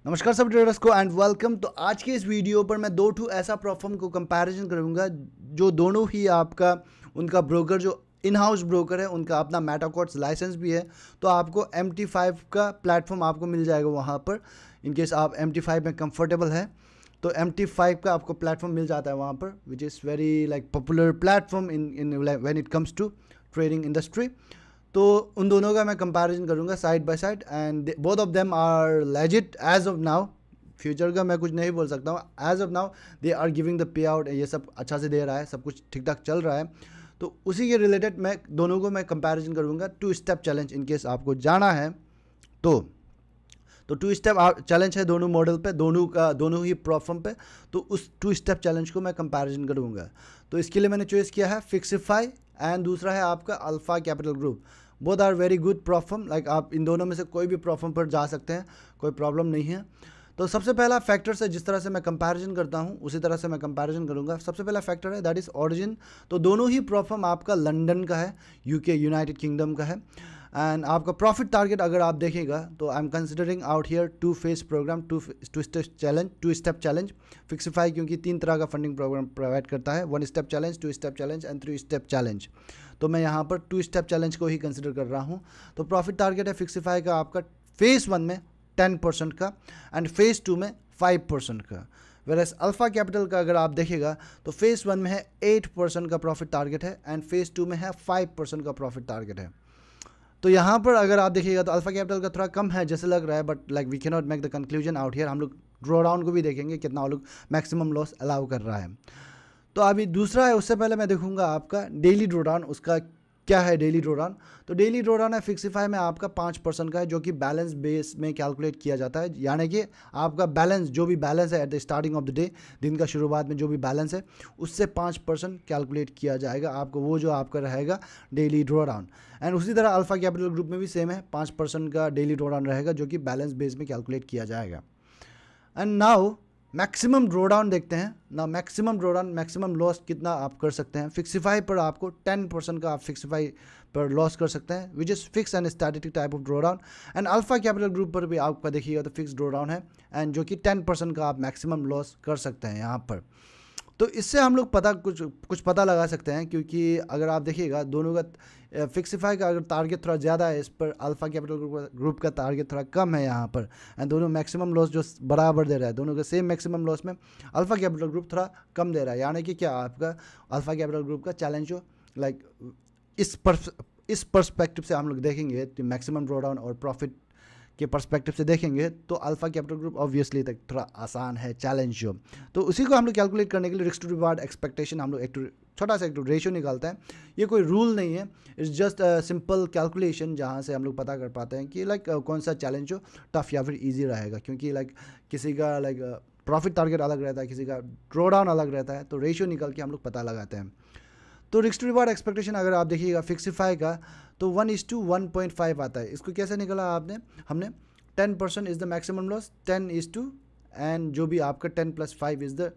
नमस्कार सब ट्रेडर्स को एंड वेलकम। तो आज के इस वीडियो पर मैं दो ऐसा प्लेटफॉर्म को कंपैरिजन करूंगा जो दोनों ही आपका उनका ब्रोकर जो इन हाउस ब्रोकर है उनका अपना मेटाकॉर्ड्स लाइसेंस भी है। तो आपको MT5 का प्लेटफॉर्म आपको मिल जाएगा वहाँ पर, इनकेस आप MT5 में कंफर्टेबल है तो MT5 का आपको प्लेटफॉर्म मिल जाता है वहाँ पर, which is very like popular platform in when it comes to trading industry. तो उन दोनों का मैं कंपैरिजन करूंगा side by side and both of them are legit as of now. Future का मैं कुछ नहीं बोल सकता हूँ, as of now they are giving the pay out, ये सब अच्छा से दे रहा है, सब कुछ ठीक ठाक चल रहा है। तो उसी के रिलेटेड मैं दोनों को मैं कंपैरिजन करूंगा। 2 स्टेप चैलेंज इन केस आपको जाना है तो 2 स्टेप चैलेंज है दोनों मॉडल पे, दोनों ही प्लेटफॉर्म पे। तो उस 2 स्टेप चैलेंज को मैं कंपैरिजन करूंगा। तो इसके लिए मैंने चॉइस किया है फिक्सिफाई एंड दूसरा है आपका Alpha Capital Group. Both are very good platform, like आप इन दोनों में से कोई भी प्लेटफॉर्म पर जा सकते हैं, कोई प्रॉब्लम नहीं है। तो सबसे पहला फैक्टर है, जिस तरह से मैं कंपैरिजन करता हूँ उसी तरह से मैं कंपैरिजन करूँगा। सबसे पहला फैक्टर है दैट इज़ ओरिजिन। तो दोनों ही प्लेटफॉर्म आपका लंदन का है, यूके यूनाइटेड किंगडम का है। एंड आपका प्रॉफिट टारगेट अगर आप देखेगा तो I am considering out here 2 phase program, 2 step challenge. FXIFY क्योंकि 3 तरह का फंडिंग प्रोग्राम प्रोवाइड करता है, 1 step challenge, 2 step challenge and 3 step challenge. तो मैं यहाँ पर 2 स्टेप चैलेंज को ही कंसिडर कर रहा हूँ। तो प्रॉफिट टारगेट है फिक्सिफाई का आपका फेज 1 में 10% का एंड फेज 2 में 5% का। वेरएस अल्फा कैपिटल का अगर आप देखेगा तो फेज 1 में है 8% का प्रॉफिट टारगेट है एंड फेज 2 में है 5% का प्रॉफिट टारगेट है। तो यहाँ पर अगर आप देखिएगा तो अल्फा कैपिटल का थोड़ा कम है जैसे लग रहा है, but like we can not make the conclusion out here. हम लोग ड्रॉ डाउन को भी देखेंगे कितना वो लोग मैक्सिमम लॉस अलाउ कर रहा है। तो अभी दूसरा है, उससे पहले मैं देखूंगा आपका डेली ड्रॉ डाउन, उसका क्या है डेली ड्रॉ डाउन। तो डेली ड्रॉ डाउन है फिक्सिफाई में आपका 5% का है, जो कि बैलेंस बेस में कैलकुलेट किया जाता है। यानी कि आपका बैलेंस जो भी बैलेंस है at the starting of the day, दिन का शुरुआत में जो भी बैलेंस है उससे 5% कैलकुलेट किया जाएगा आपको, वो जो आपका रहेगा डेली ड्रॉ डाउन। एंड उसी तरह अल्फा कैपिटल ग्रुप में भी सेम है, 5% का डेली ड्रॉ डाउन रहेगा जो कि बैलेंस बेस में कैलकुलेट किया जाएगा। And now maximum draw down देखते हैं ना। Maximum draw down, maximum loss कितना आप कर सकते हैं। फिक्सिफाई पर आपको 10% का आप फिक्सिफाई पर लॉस कर सकते हैं, which is fix and static type of draw down. And Alpha Capital group पर भी आपका देखिएगा तो फिक्स ड्रॉ डाउन है एंड जो कि 10% का आप मैक्सिमम लॉस कर सकते हैं यहाँ पर। तो इससे हम लोग कुछ पता लगा सकते हैं, क्योंकि अगर आप देखिएगा दोनों का फिक्सिफाई का अगर टारगेट थोड़ा ज़्यादा है, इस पर अल्फा कैपिटल ग्रुप का टारगेट थोड़ा कम है यहाँ पर। एंड दोनों मैक्सिमम लॉस जो बराबर दे रहा है, दोनों के सेम मैक्सिमम लॉस में अल्फा कैपिटल ग्रुप थोड़ा कम दे रहा है। यानी कि क्या आपका अल्फा कैपिटल ग्रुप का चैलेंज जो लाइक इस पर्सपेक्टिव से हम लोग देखेंगे तो मैक्सिमम ड्रॉ डाउन और प्रॉफिट के पर्सपेक्टिव से देखेंगे तो अल्फा कैपिटल ग्रुप ऑब्वियसली तक थोड़ा आसान है चैलेंज जो। तो उसी को हम लोग कैलकुलेट करने के लिए रिस्क टू रिवार्ड एक्सपेक्टेशन हम लोग एक छोटा सा एक रेशियो निकालते हैं। ये कोई रूल नहीं है, इट्स जस्ट सिंपल कैलकुलेशन जहाँ से हम लोग पता कर पाते हैं कि लाइक कौन सा चैलेंज जो टफ या फिर ईजी रहेगा। क्योंकि लाइक किसी का लाइक प्रॉफिट टारगेट अलग रहता है, किसी का ड्रॉ डाउन अलग रहता है, तो रेशियो निकल के हम लोग पता लगाते हैं। तो रिस्क टू रिवार्ड एक्सपेक्टेशन अगर आप देखिएगा फिक्सिफाई का तो 1:1.5 आता है। इसको कैसे निकला हमने 10% is the maximum loss, 10:, and जो भी आपका 10 + 5 इज़ द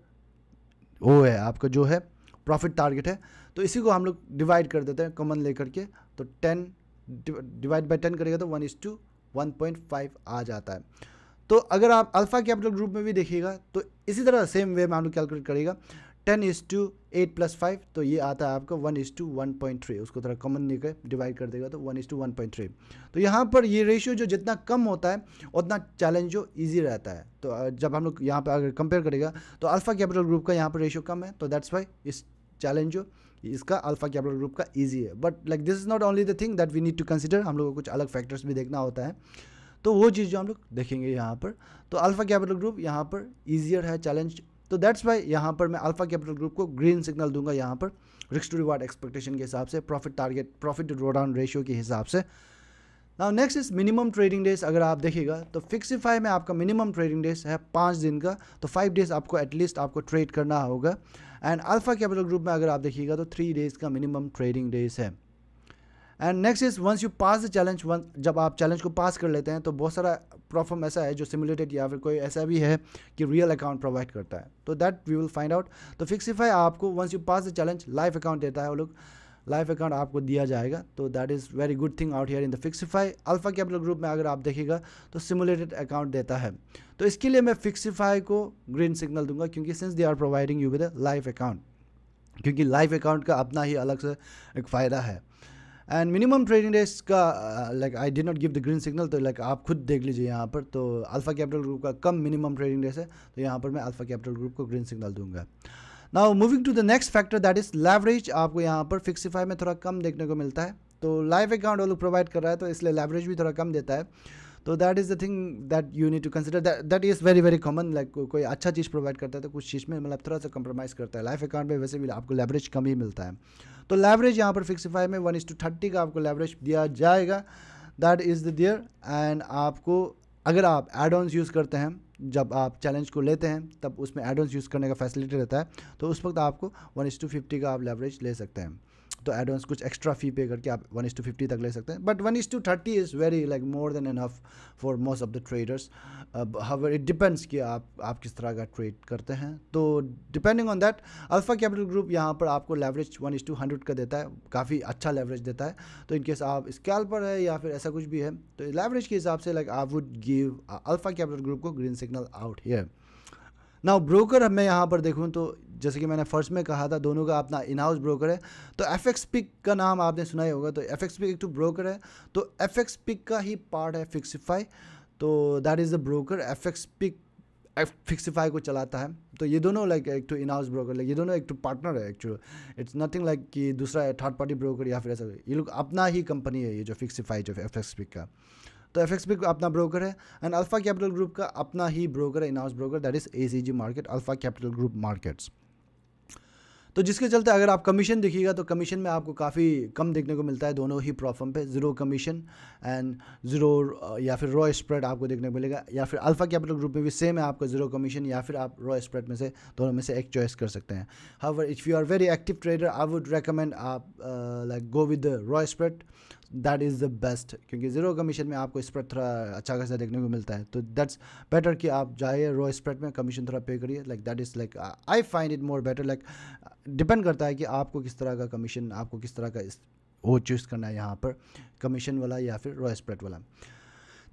वो है आपका जो है प्रॉफिट टारगेट है। तो इसी को हम लोग डिवाइड कर देते हैं कॉमन लेकर के, तो 10 डिवाइड बाय 10 करेगा तो 1:1.5 आ जाता है। तो अगर आप अल्फा कैपिटल ग्रुप में भी देखिएगा तो इसी तरह सेम वे में हम लोग कैलकुलेट करेगा 10:8 + 5, तो ये आता है आपका 1:1.3। उसको थोड़ा कॉमन लेकर डिवाइड कर देगा तो 1:1.3। तो यहाँ पर ये रेशियो जो जितना कम होता है उतना चैलेंज जो ईजी रहता है। तो जब हम लोग यहाँ पर अगर कंपेयर करेगा तो अल्फा कैपिटल ग्रुप का यहाँ पर रेशियो कम है, तो दैट्स वाई इस चैलेंज जो इसका अल्फा कैपिटल ग्रुप का ईजी है। But like this is not only the thing that we need to consider, हम लोग को कुछ अलग फैक्टर्स भी देखना होता है। तो वो चीज़ जो हम लोग देखेंगे यहाँ पर, तो अल्फा कैपिटल ग्रुप यहाँ पर ईजियर है चैलेंज। तो दैट्स वाई यहाँ पर मैं अल्फा कैपिटल ग्रुप को ग्रीन सिग्नल दूंगा यहाँ पर रिस्क टू रिवार्ड एक्सपेक्टेशन के हिसाब से, profit target, profit to draw down ratio के हिसाब से। Now next is minimum trading days. अगर आप देखिएगा तो फिक्सिफाई में आपका मिनिमम ट्रेडिंग डेज है 5 दिन का, तो 5 डेज आपको एटलीस्ट आपको ट्रेड करना होगा। एंड अल्फा कैपिटल ग्रुप में अगर आप देखिएगा तो 3 डेज का मिनिमम ट्रेडिंग डेज है। And next is once you pass the challenge, जब आप चैलेंज को पास कर लेते हैं तो बहुत सारा प्लेटफॉर्म ऐसा है जो सिमुलेटेड या फिर कोई ऐसा भी है कि रियल अकाउंट प्रोवाइड करता है, तो that we will find out. तो फिक्सिफाई आपको once you pass the challenge live account देता है वो लोग, लाइफ अकाउंट आपको दिया जाएगा। तो that is very good thing out here in the FXIFY. Alpha Capital Group में अगर आप देखिएगा तो सिमुलेटेड अकाउंट देता है, तो इसके लिए मैं फिक्सिफाई को ग्रीन सिग्नल दूंगा, क्योंकि since they are providing you with a life account, क्योंकि लाइफ अकाउंट का अपना ही अलग से एक फ़ायदा है। एंड मिनिमम ट्रेडिंग डेज का like I did not give the green signal, तो लाइक आप खुद देख लीजिए यहाँ पर। तो अल्फा कैपिटल ग्रुप का कम मिनिमम ट्रेडिंग डेज है, तो यहाँ पर मैं अल्फा कैपिटल ग्रुप को ग्रीन सिग्नल दूंगा। Now moving to the next factor that is leverage. आपको यहाँ पर फिक्सिफाई में थोड़ा कम देखने को मिलता है, तो लाइफ अकाउंट वो लोग प्रोवाइड कर रहा है, तो इसलिए लेवरेज भी थोड़ा कम देता है। तो that is the thing that you need to consider, that is very very common. Like कोई अच्छा चीज़ प्रोवाइड करता है तो कुछ चीज़ में मतलब थोड़ा सा कंप्रोमाइज़ करता है। लाइफ अकाउंट में वैसे भी आपको लेवरेज कम ही मिलता है, तो लेवरेज यहाँ पर फिक्सिफाई में 1:30 का आपको लेवरेज दिया जाएगा, that is the there. And आपको अगर आप एड ऑन्स यूज़ करते हैं, जब आप चैलेंज को लेते हैं तब उसमें एड ऑन्स यूज़ करने का फैसिलिटी रहता है, तो उस वक्त आपको 1:50 का आप लेवरेज ले सकते हैं। तो एड ऑन्स कुछ एक्स्ट्रा फी पे करके आप 1:50 तक ले सकते हैं, but 1:30 is very like more than enough for most of the traders. However it depends कि आप किस तरह का ट्रेड करते हैं। तो depending on that alpha Capital group यहाँ पर आपको लेवरेज 1:100 का देता है, काफ़ी अच्छा लेवरेज देता है। तो इनकेस आप स्कैल्पर है या फिर ऐसा कुछ भी है, तो लेवरेज के हिसाब से like I would give Alpha Capital Group को green signal out here. Now broker मैं यहाँ पर देखूँ तो जैसे कि मैंने फर्स्ट में कहा था, दोनों का अपना इन हाउस ब्रोकर है। तो एफएक्स पिक का नाम आपने सुना ही होगा, तो एफएक्स पिक एक तो ब्रोकर है, तो एफएक्स पिक का ही पार्ट है फिक्सिफाई, तो that is the broker. FX Pig FXIFY को चलाता है। तो ये दोनों लाइक एक तो इन हाउस ब्रोकर, लाइक ये दोनों एक तो पार्टनर है एक्चुअली। इट्स नथिंग लाइक कि दूसरा थर्ड पार्टी ब्रोकर या फिर ऐसा, ये लोग अपना ही कंपनी है ये जो फिक्सिफाई जो एफएक्स पिक का। तो एफएक्स पिक अपना ब्रोकर है, एंड अल्फा कैपिटल ग्रुप का अपना ही ब्रोकर है, in house broker, that is ACG market, alpha Capital group markets. तो जिसके चलते अगर आप कमीशन देखिएगा तो कमीशन में आपको काफ़ी कम देखने को मिलता है दोनों ही प्रोफर्म पे, ज़ीरो कमीशन एंड ज़ीरो या फिर रॉ स्प्रेड आपको देखने को मिलेगा, या फिर अल्फा कैपिटल ग्रुप में भी सेम है, आपका ज़ीरो कमीशन या फिर आप रॉ स्प्रेड में से दोनों में से एक चॉइस कर सकते हैं। However if you are very active trader I would recommend आप like go with the raw spread, that is the best, क्योंकि ज़ीरो कमीशन में आपको स्प्रेड थोड़ा अच्छा खासा देखने को मिलता है। तो दैट्स बेटर कि आप जाइए रॉ स्प्रेड में, कमीशन थोड़ा पे करिए, like that is like I find it more better. Like depend करता है कि आपको किस तरह का कमीशन, आपको किस तरह का वो चूज़ करना है यहाँ पर, कमीशन वाला या फिर रॉ स्प्रेड वाला।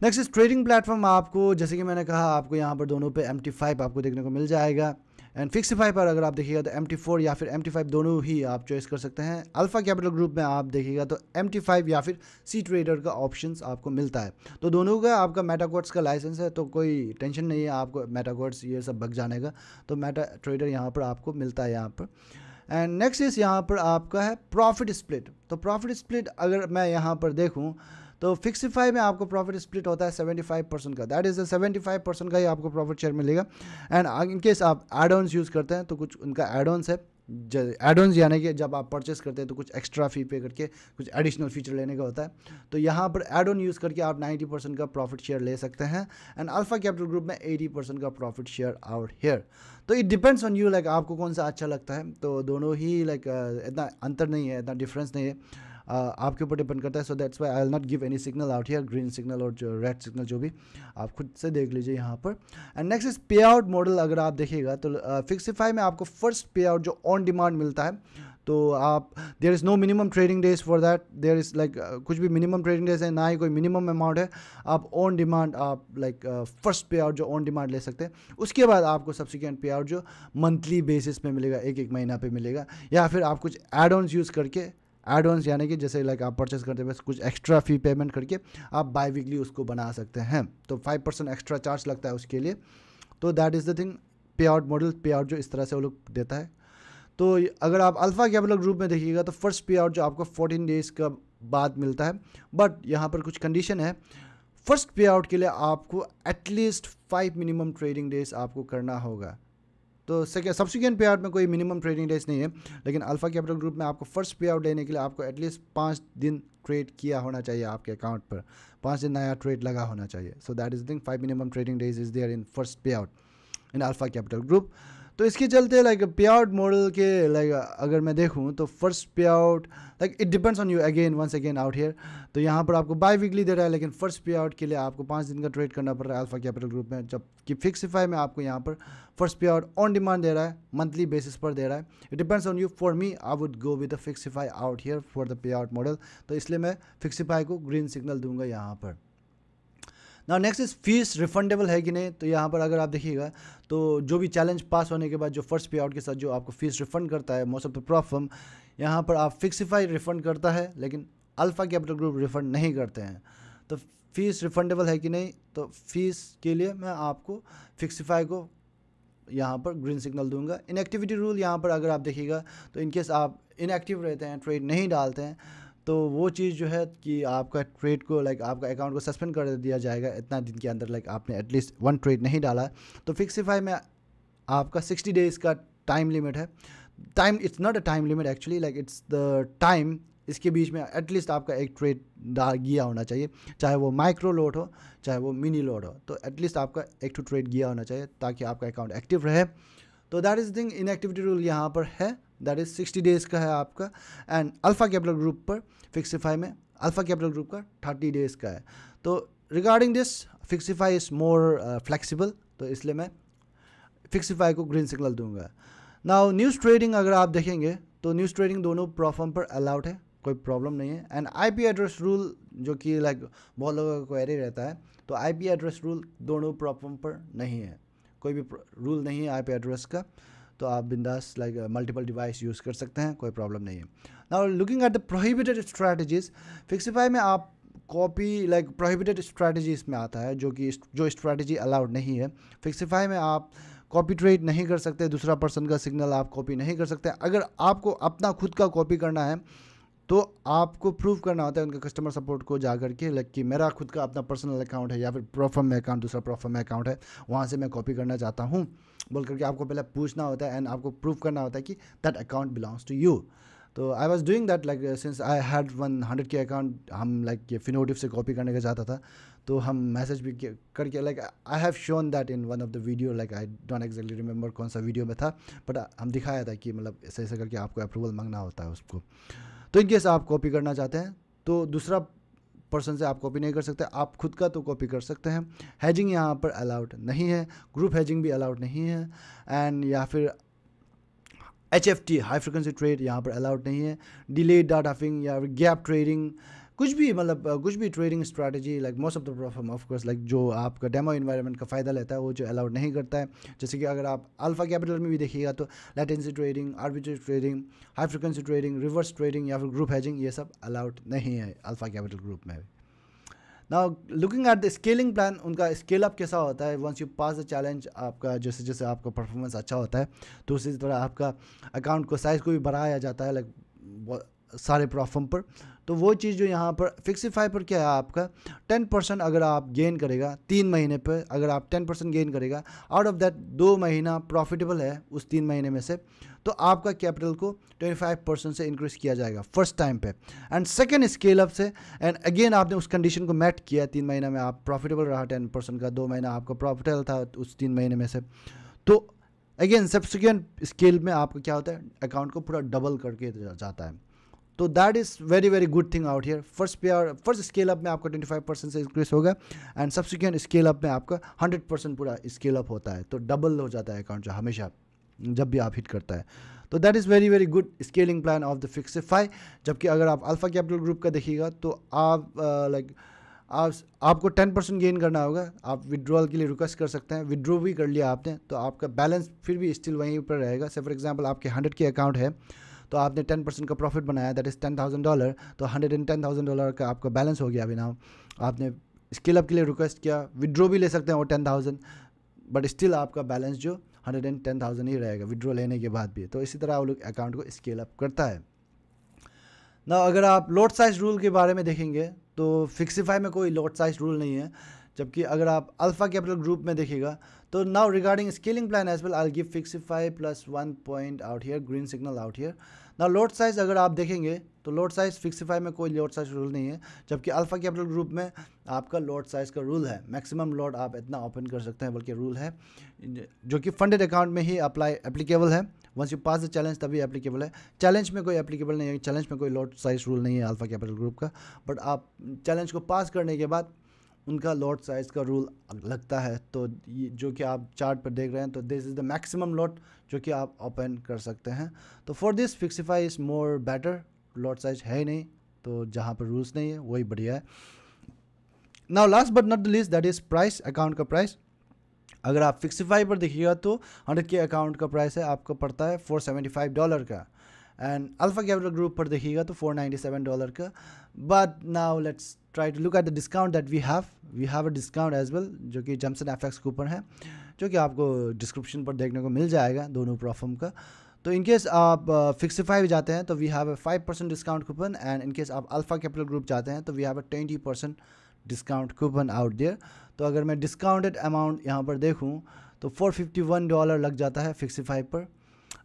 Next is trading platform. आपको जैसे कि मैंने कहा, आपको यहाँ पर दोनों पे MT5 आपको देखने को मिल जाएगा, एंड फिक्सिफाई पर अगर आप देखिएगा तो MT4 या फिर MT5 दोनों ही आप चॉइस कर सकते हैं। अल्फा कैपिटल ग्रुप में आप देखिएगा तो MT5 या फिर सी ट्रेडर का ऑप्शंस आपको मिलता है। तो दोनों का आपका मेटाक्वार्ट्स का लाइसेंस है, तो कोई टेंशन नहीं है आपको मेटाक्वार्ट्स ये सब भग जाने का, तो मेटा ट्रेडर यहाँ पर आपको मिलता है यहाँ पर। एंड नेक्स्ट इज यहाँ पर आपका है प्रॉफिट स्प्लिट। तो प्रॉफिट स्प्लिट अगर मैं यहाँ पर देखूँ तो फिक्सिफाई में आपको प्रॉफिट स्प्लिट होता है 75% का, दैट इज़ 75% का ही आपको प्रॉफिट शेयर मिलेगा। एंड इन केस आप एड ऑन्स यूज़ करते हैं तो कुछ उनका एड ऑन्स है, एड ऑन्स यानी कि जब आप परचेस करते हैं तो कुछ एक्स्ट्रा फी पे करके कुछ एडिशनल फीचर लेने का होता है। तो यहाँ पर एड ऑन यूज़ करके आप 90% का प्रॉफिट शेयर ले सकते हैं, एंड अल्फा कैपिटल ग्रुप में 80% का प्रॉफिट शेयर आउट हियर। तो it depends on you, like आपको कौन सा अच्छा लगता है। तो दोनों ही लाइक इतना अंतर नहीं है, इतना डिफरेंस नहीं है, आपके ऊपर डिपेंड करता है। So that's why I will not give any signal out here, green signal और जो रेड सिग्नल जो भी आप खुद से देख लीजिए यहाँ पर। एंड नेक्स्ट इज पे आउट मॉडल। अगर आप देखिएगा तो फिक्सिफाई में आपको फर्स्ट पे आउट जो ऑन डिमांड मिलता है, तो आप there is no minimum trading days for that, there is like कुछ भी मिनिमम ट्रेडिंग डेज है ना ही कोई मिनिमम अमाउंट है। आप ऑन डिमांड आप लाइक फर्स्ट पे आउट जो ऑन डिमांड ले सकते हैं। उसके बाद आपको सब्सिक्वेंट पे आउट जो मंथली बेसिस पे मिलेगा, एक एक महीना पे मिलेगा, या फिर आप कुछ एड ऑन्स यूज़ करके, एड ऑन्स यानी कि जैसे लाइक आप परचेस करते हैं कुछ एक्स्ट्रा फी पेमेंट करके आप बाई वीकली उसको बना सकते हैं। तो 5% एक्स्ट्रा चार्ज लगता है उसके लिए। तो दैट इज़ द थिंग, पे आउट मॉडल, पे आउट जो इस तरह से वो लोग देता है। तो अगर आप अल्फा कैपिटल ग्रुप में देखिएगा तो फर्स्ट पे आउट जो आपको 14 डेज़ का बाद मिलता है, बट यहाँ पर कुछ कंडीशन है। फर्स्ट पे आउट के लिए आपको एटलीस्ट 5 मिनिमम ट्रेडिंग डेज आपको करना होगा। तो सब्सिक्वेंट पे आउट में कोई मिनिमम ट्रेडिंग डेज नहीं है, लेकिन अल्फा कैपिटल ग्रुप में आपको फर्स्ट पे आउट लेने के लिए आपको एटलीस्ट 5 दिन ट्रेड किया होना चाहिए, आपके अकाउंट पर 5 दिन नया ट्रेड लगा होना चाहिए। So that is thing, 5 minimum trading days is there in first pay out in Alpha Capital Group. तो इसके चलते लाइक पे आउट मॉडल के लाइक अगर मैं देखूं तो first pay out like it depends on you again once again out here. तो यहाँ पर आपको बाई वीकली दे रहा है, लेकिन फर्स्ट पे आउट के लिए आपको 5 दिन का ट्रेड करना पड़ रहा है अल्फा कैपिटल ग्रुप में, जबकि फिक्सिफाई में आपको यहाँ पर first pay out on demand दे रहा है, मंथली बेसिस पर दे रहा है। It depends on you. For me I would go with the FXIFY out here for the pay out model, तो इसलिए मैं फिक्सिफाई को ग्रीन सिग्नल दूंगा यहाँ पर। ना नेक्स्ट इज फीस रिफंडेबल है कि नहीं। तो यहाँ पर अगर आप देखिएगा तो जो भी चैलेंज पास होने के बाद जो फर्स्ट पे आउट के साथ जो आपको फीस रिफंड करता है मोस्ट ऑफ द प्रॉफर्म, यहाँ पर आप फिक्सिफाई रिफंड करता है लेकिन अल्फा कैपिटल ग्रुप रिफंड नहीं करते हैं। तो फीस रिफंडेबल है कि नहीं, तो फीस के लिए मैं आपको फिक्सिफाई को यहाँ पर ग्रीन सिग्नल दूंगा। इनएक्टिविटी रूल यहाँ पर अगर आप देखिएगा तो इनकेस आप इनएक्टिव रहते हैं, ट्रेड नहीं डालते हैं, तो वो चीज़ जो है कि आपका ट्रेड को लाइक आपका अकाउंट को सस्पेंड कर दिया जाएगा इतना दिन के अंदर, लाइक आपने एटलीस्ट 1 ट्रेड नहीं डाला है। तो फिक्सिफाई में आपका 60 डेज़ का टाइम लिमिट है। Time it's not a time limit actually, like it's the time. इसके बीच में एटलीस्ट आपका एक ट्रेड गया होना चाहिए, चाहे वो माइक्रो लोड हो चाहे वो मिनी लोड हो, तो एटलीस्ट आपका एक टू ट्रेड गया होना चाहिए ताकि आपका अकाउंट एक्टिव रहे। तो that is thing. Inactivity rule यहाँ पर है, दैट इज़ 60 डेज़ का है आपका। एंड अल्फा कैपिटल ग्रुप पर फिक्सिफाई में अल्फा कैपिटल ग्रुप का 30 डेज़ का है। तो regarding this FXIFY is more flexible, तो इसलिए मैं फिक्सिफाई को ग्रीन सिग्नल दूंगा। नाउ न्यूज़ ट्रेडिंग अगर आप देखेंगे तो न्यूज़ ट्रेडिंग दोनों प्लेटफॉर्म पर अलाउड है, कोई प्रॉब्लम नहीं है। एंड आईपी एड्रेस रूल जो कि लाइक बहुत लोगों का क्वेरी रहता है, तो आईपी एड्रेस रूल दोनों प्लेटफॉर्म पर नहीं है, कोई भी रूल नहीं है आईपी एड्रेस का, तो आप बिंदास लाइक मल्टीपल डिवाइस यूज़ कर सकते हैं, कोई प्रॉब्लम नहीं है। Now looking at the prohibited strategies, FXIFY में आप कॉपी लाइक प्रोहिबिटेड स्ट्रैटेजीज में आता है जो स्ट्रैटेजी अलाउड नहीं है। फिक्सिफाई में आप कॉपी ट्रेड नहीं कर सकते, दूसरा पर्सन का सिग्नल आप कॉपी नहीं कर सकते। अगर आपको अपना खुद का कॉपी करना है तो आपको प्रूव करना होता है उनके कस्टमर सपोर्ट को जा करके लाइक कि मेरा खुद का अपना पर्सनल अकाउंट है या फिर प्रोफर्म में अकाउंट दूसरा प्रोफर्म में अकाउंट है, वहाँ से मैं कॉपी करना चाहता हूँ बोल करके आपको पहले पूछना होता है एंड आपको प्रूव करना होता है कि that account belongs to you. तो I was doing that like since I had 100 K account, हम लाइक फिनोटिव से कॉपी करने का चाहता था, तो हम मैसेज भी करके like I have shown that in one of the video, like I don't exactly remember कौन सा वीडियो में था, बट हम दिखाया था कि मतलब ऐसे ऐसे करके आपको अप्रूवल मांगना होता है उसको। तो इनकेस आप कॉपी करना चाहते हैं तो दूसरा पर्सन से आप कॉपी नहीं कर सकते, आप खुद का तो कॉपी कर सकते हैं। हैजिंग यहाँ पर अलाउड नहीं है, ग्रुप हैजिंग भी अलाउड नहीं है, एंड या फिर HFT हाई फ्रिक्वेंसी ट्रेड यहाँ पर अलाउड नहीं है। डिलेड डाटा फिंग या फिर गैप ट्रेडिंग, कुछ भी मतलब कुछ भी trading strategy like most of the platform of course like जो आपका डेमो इन्वायरमेंट का फ़ायदा लेता है वो जो अलाउड नहीं करता है। जैसे कि अगर आप अल्फा कैपिटल में भी देखिएगा तो latency trading, arbitrage trading, high frequency trading, reverse trading या फिर ग्रुप हैजिंग, ये सब अलाउड नहीं है अल्फा कैपिटल ग्रुप में। Now looking at the scaling plan, उनका स्केल अप कैसा होता है once you pass the challenge, आपका जैसे जैसे आपका परफॉर्मेंस अच्छा होता है तो उसी तरह आपका अकाउंट को साइज़ को भी बढ़ाया जाता है लाइक सारे प्लेटफॉर्म पर। तो वो चीज़ जो यहाँ पर फिक्सिफाई पर क्या है, आपका 10% अगर आप गेन करेगा 3 महीने पर, अगर आप 10% गेन करेगा, आउट ऑफ दैट 2 महीना प्रॉफिटेबल है उस 3 महीने में से, तो आपका कैपिटल को 25% से इंक्रीज किया जाएगा फर्स्ट टाइम पे। एंड सेकेंड स्केल अप से, एंड अगेन आपने उस कंडीशन को मैट किया, 3 महीना में आप प्रॉफिटेबल रहा 10% का, 2 महीना आपका प्रॉफिटेबल था उस 3 महीने में से, तो अगेन सब्सिक्वेंट स्केल में आपका क्या होता है, अकाउंट को पूरा डबल करके जाता है। तो that is very very good thing out here. First scale up में आपका 25% से इंक्रीज होगा, एंड सब्सिक्वेंट स्केल अप में आपका 100% पूरा स्केल अप होता है, तो डबल हो जाता है अकाउंट जो हमेशा जब भी आप हिट करता है। तो that is very very good scaling plan of the FXIFY. जबकि अगर आप अल्फा कैपिटल ग्रुप का देखिएगा तो आप लाइक आपको 10% गेन करना होगा, आप विड्रॉल के लिए रिक्वेस्ट कर सकते हैं, विड्रॉ भी कर लिया आपने तो आपका बैलेंस फिर भी स्टिल वहीं पर रहेगा। से फॉर एग्जांपल आपके 100 के अकाउंट है तो आपने 10% का प्रॉफिट बनाया, दैट इज़ $10,000, तो $110,000 का आपका बैलेंस हो गया। अभी नाउ आपने स्केल अप के लिए रिक्वेस्ट किया, विड्रॉ भी ले सकते हैं वो 10,000, बट स्टिल आपका बैलेंस जो 110,000 ही रहेगा विड्रॉ लेने के बाद भी। तो इसी तरह वो लोग अकाउंट को स्केल अप करता है ना। अगर आप लॉट साइज रूल के बारे में देखेंगे तो फिक्सिफाई में कोई लॉट साइज रूल नहीं है, जबकि अगर आप अल्फा कैपिटल ग्रुप में देखिएगा तो now regarding scaling plan as well I will give FXIFY +1 point out here, green signal out here. Now lot size अगर आप देखेंगे तो लॉट साइज़ फिक्सिफाई में कोई लॉट साइज़ रूल नहीं है, जबकि अल्फ़ा कैपिटल ग्रुप में आपका लॉट साइज़ का रूल है। मैक्सिमम लॉट आप इतना ओपन कर सकते हैं, बल्कि रूल है जो कि फंडेड अकाउंट में ही एप्लीकेबल है। Once you pass the challenge तभी एप्लीकेबल है। चैलेंज में कोई एप्लीकेबल नहीं है, चैलेंज में कोई लॉट साइज़ रूल नहीं है अल्फ़ा कैपिटल ग्रुप का। बट आप चैलेंज को पास करने के बाद उनका लॉट साइज़ का रूल लगता है। तो ये जो कि आप चार्ट पर देख रहे हैं, तो this is the maximum lot जो कि आप ओपन कर सकते हैं। तो for this FXIFY is more better. Lot size है ही नहीं, तो जहाँ पर रूल्स नहीं है वही बढ़िया है। Now last but not the least, that is price, account का प्राइस। अगर आप फिक्सिफाई पर देखिएगा तो 100 के अकाउंट का प्राइस है आपको पड़ता है $475 का, एंड अल्फ़ा कैपिटल ग्रुप पर देखिएगा तो $497 का। But now let's try to look at the discount that we have a discount as well, जो कि जमसन FX कूपन है, जो कि आपको डिस्क्रिप्शन पर देखने को मिल जाएगा दोनों प्रोफर्म का। तो इनकेस आप फिक्सिफाई जाते हैं तो we have a 5% discount coupon, and in case आप अल्फ़ा कैपिटल ग्रुप जाते हैं तो we have a 20% discount coupon out there. तो अगर मैं डिस्काउंटेड अमाउंट यहाँ पर देखूँ तो $451 लग जाता है फिक्सिफाई पर।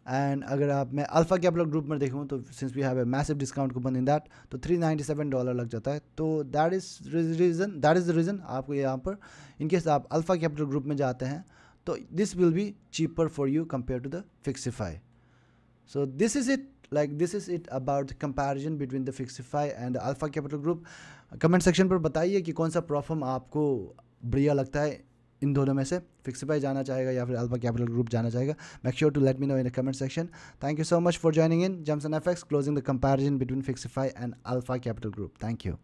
एंड अगर आप मैं अल्फ़ा कैपिटल ग्रुप में देखूँ तो since we have a massive discount coupon in that, तो $397 लग जाता है। तो दैट इज़ द रीज़न आपको यहाँ पर इनकेस आप अल्फ़ा कैपिटल ग्रुप में जाते हैं तो this will be cheaper for you compare to the FXIFY. So this is it about the comparison between the Fixify and the Alpha Capital Group. Comment section पर बताइए कि कौन सा प्रोफर्म आपको बढ़िया लगता है इन दोनों में से, फिक्सिफाई जाना चाहेगा या फिर अल्फा कैपिटल ग्रुप जाना चाहेगा। Make sure to let me know in the comment section. Thank you so much for joining in जमसन FX, closing the comparison between FXIFY and Alpha Capital Group. Thank you.